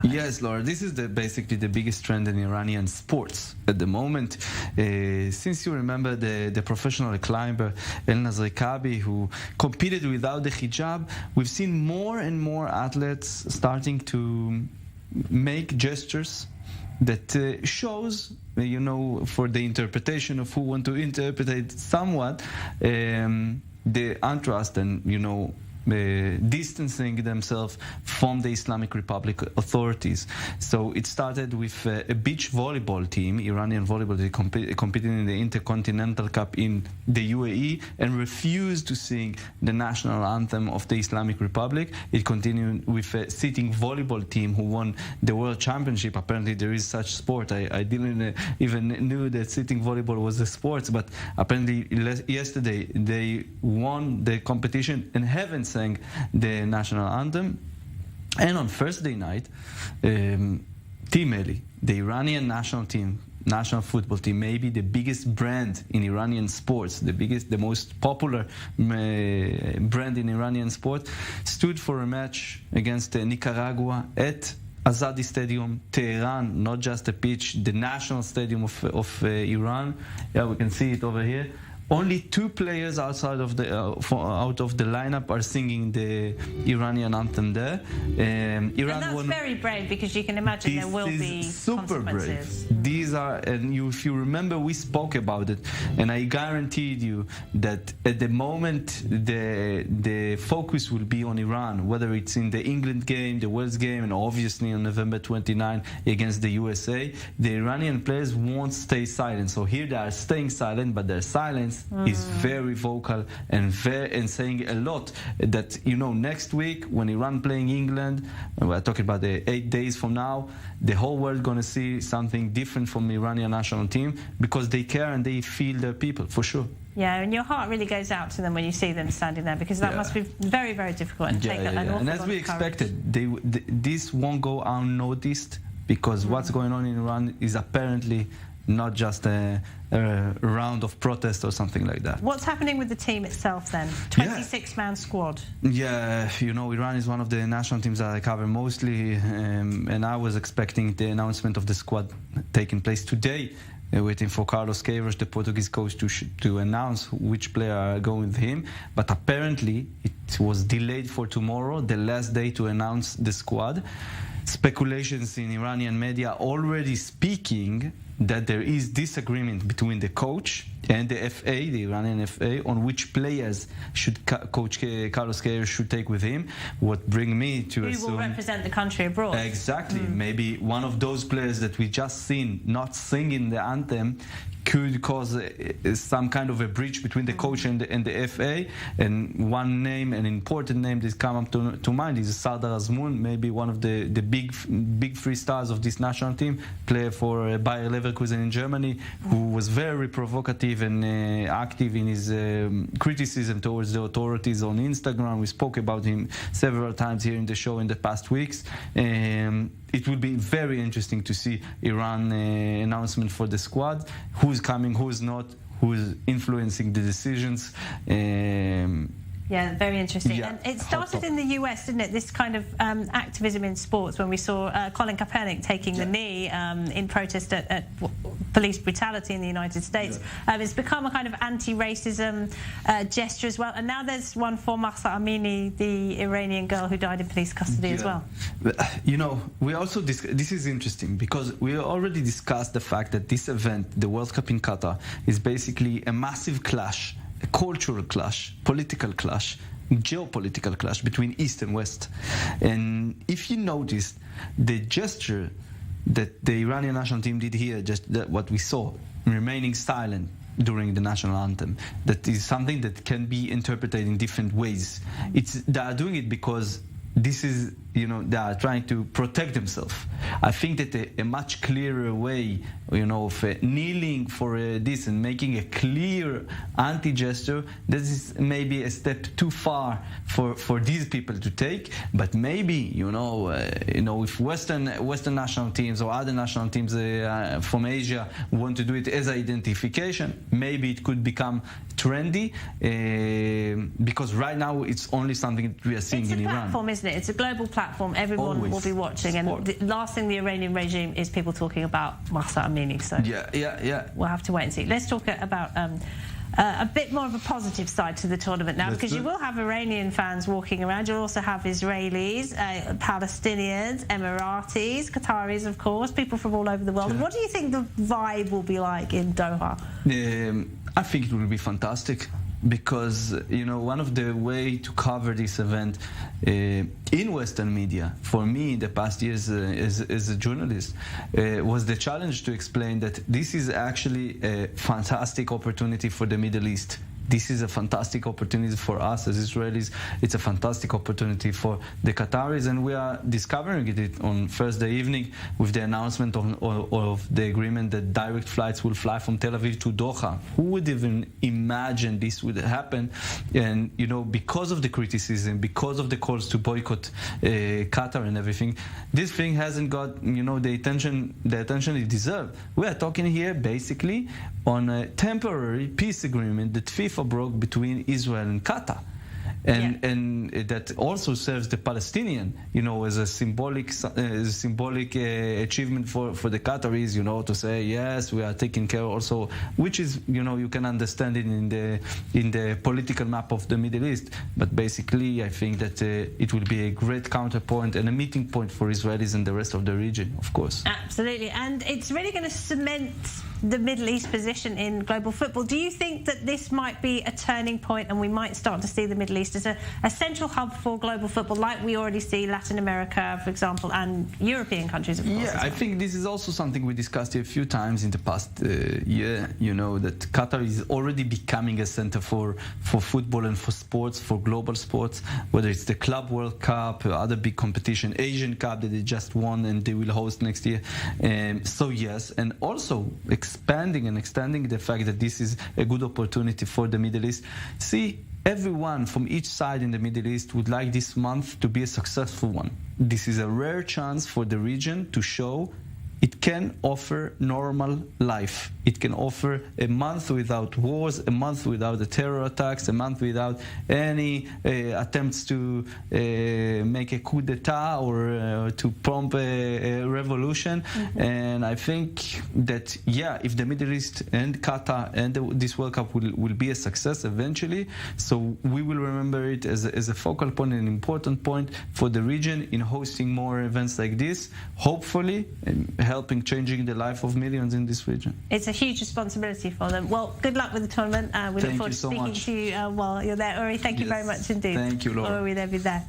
Yes, Laura, this is basically the biggest trend in Iranian sports at the moment. Since you remember the professional climber El Nazrikabi, who competed without the hijab, we've seen more and more athletes starting to make gestures that shows, for the interpretation of who want to interpret it somewhat, the untrust and, distancing themselves from the Islamic Republic authorities. So it started with a beach volleyball team, Iranian volleyball, they competing in the Intercontinental Cup in the UAE and refused to sing the national anthem of the Islamic Republic. It continued with a sitting volleyball team who won the World Championship. Apparently there is such sport. I didn't even knew that sitting volleyball was a sport, but apparently yesterday they won the competition and haven't sang the national anthem. And on Thursday night, Team Eli, the Iranian national football team, maybe the biggest brand in Iranian sports, the most popular brand in Iranian sport, stood for a match against Nicaragua at Azadi Stadium, Tehran, not just a pitch, the national stadium of Iran. Yeah, we can see it over here. Only 2 players outside of the out of the lineup are singing the Iranian anthem there. And that's very brave, because you can imagine there will be super consequences. Brave. These are, and if you remember, we spoke about it, and I guaranteed you that at the moment the focus will be on Iran, whether it's in the England game, the Wales game, and obviously on November 29 against the USA. The Iranian players won't stay silent. So here they are staying silent, but their silence is very vocal and saying a lot. That next week when Iran playing England, we're talking about the 8 days from now, the whole world gonna see something different from the Iranian national team, because they care and they feel their people for sure. Yeah, and your heart really goes out to them when you see them standing there, because that must be very, very difficult and take an awful And as lot we of expected, this won't go unnoticed, because what's going on in Iran is apparently not just a round of protest or something like that. What's happening with the team itself then? 26-man squad. Yeah, Iran is one of the national teams that I cover mostly, and I was expecting the announcement of the squad taking place today. Waiting for Carlos Queiroz, the Portuguese coach, to announce which player are going with him. But apparently it was delayed for tomorrow, the last day to announce the squad. Speculations in Iranian media already speaking that there is disagreement between the coach and the FA, the Iranian FA, on which players should Coach Carlos Queiroz should take with him. What brings me to assume... Who will represent the country abroad. Exactly. Maybe one of those players that we just seen not singing the anthem could cause some kind of a breach between the coach and the FA. And one name, an important name that come up to mind is Sardar Azmoun, maybe one of the big 3 stars of this national team, player for Bayer Leverkusen in Germany, who was very provocative and active in his criticism towards the authorities on Instagram. We spoke about him several times here in the show in the past weeks. It will be very interesting to see Iran announcement for the squad, who's coming, who's not, who's influencing the decisions. Yeah, very interesting. Yeah, and it started in the US, didn't it? This kind of activism in sports, when we saw Colin Kaepernick taking the knee in protest at police brutality in the United States. It's become a kind of anti-racism gesture as well. And now there's one for Mahsa Amini, the Iranian girl who died in police custody as well. We also this is interesting, because we already discussed the fact that this event, the World Cup in Qatar, is basically a massive clash, a cultural clash, political clash, geopolitical clash between East and West. And if you noticed, the gesture that the Iranian national team did here, just what we saw, remaining silent during the national anthem, that is something that can be interpreted in different ways. They are doing it because this is, they are trying to protect themselves. I think that a much clearer way, of kneeling for this and making a clear anti-gesture, this is maybe a step too far for these people to take. But maybe, if Western national teams or other national teams from Asia want to do it as identification, maybe it could become trendy, because right now it's only something that we are seeing in Iran. It's a platform, isn't it? It's a global platform. platform. Everyone Always. will be watching. Sport. And the last thing the Iranian regime is people talking about Mahsa Amini. So we'll have to wait and see. Let's talk about a bit more of a positive side to the tournament now, because you will have Iranian fans walking around. You'll also have Israelis, Palestinians, Emiratis, Qataris, of course, people from all over the world. What do you think the vibe will be like in Doha? I think it will be fantastic, because one of the way to cover this event in Western media, for me in the past years as a journalist, was the challenge to explain that this is actually a fantastic opportunity for the Middle East. This is a fantastic opportunity for us as Israelis. It's a fantastic opportunity for the Qataris, and we are discovering it on Thursday evening with the announcement of the agreement that direct flights will fly from Tel Aviv to Doha. Who would even imagine this would happen? And because of the criticism, because of the calls to boycott Qatar and everything, this thing hasn't got the attention it deserved. We are talking here basically on a temporary peace agreement that FIFA broke between Israel and Qatar. And that also serves the Palestinian, as a symbolic achievement for the Qataris, to say, yes, we are taking care also, which is, you can understand it in the political map of the Middle East. But basically, I think that it will be a great counterpoint and a meeting point for Israelis and the rest of the region, of course. Absolutely. And it's really going to cement the Middle East position in global football. Do you think that this might be a turning point and we might start to see the Middle East as a central hub for global football, like we already see Latin America, for example, and European countries, of course? Yeah, I think this is also something we discussed a few times in the past year, that Qatar is already becoming a center for football and for sports, for global sports, whether it's the Club World Cup, other big competition, Asian Cup that they just won and they will host next year. So yes, and also expanding and extending the fact that this is a good opportunity for the Middle East. See, everyone from each side in the Middle East would like this month to be a successful one. This is a rare chance for the region to show it can offer normal life. It can offer a month without wars, a month without the terror attacks, a month without any attempts to make a coup d'etat or to prompt a revolution. And I think that, if the Middle East and Qatar and this World Cup will be a success eventually, so we will remember it as a focal point, an important point for the region in hosting more events like this, hopefully helping changing the life of millions in this region. It's a huge responsibility for them. Well, good luck with the tournament. We look forward to speaking to you while you're there. Uri, thank you very much indeed. Thank you, Laura. Uri Levy there.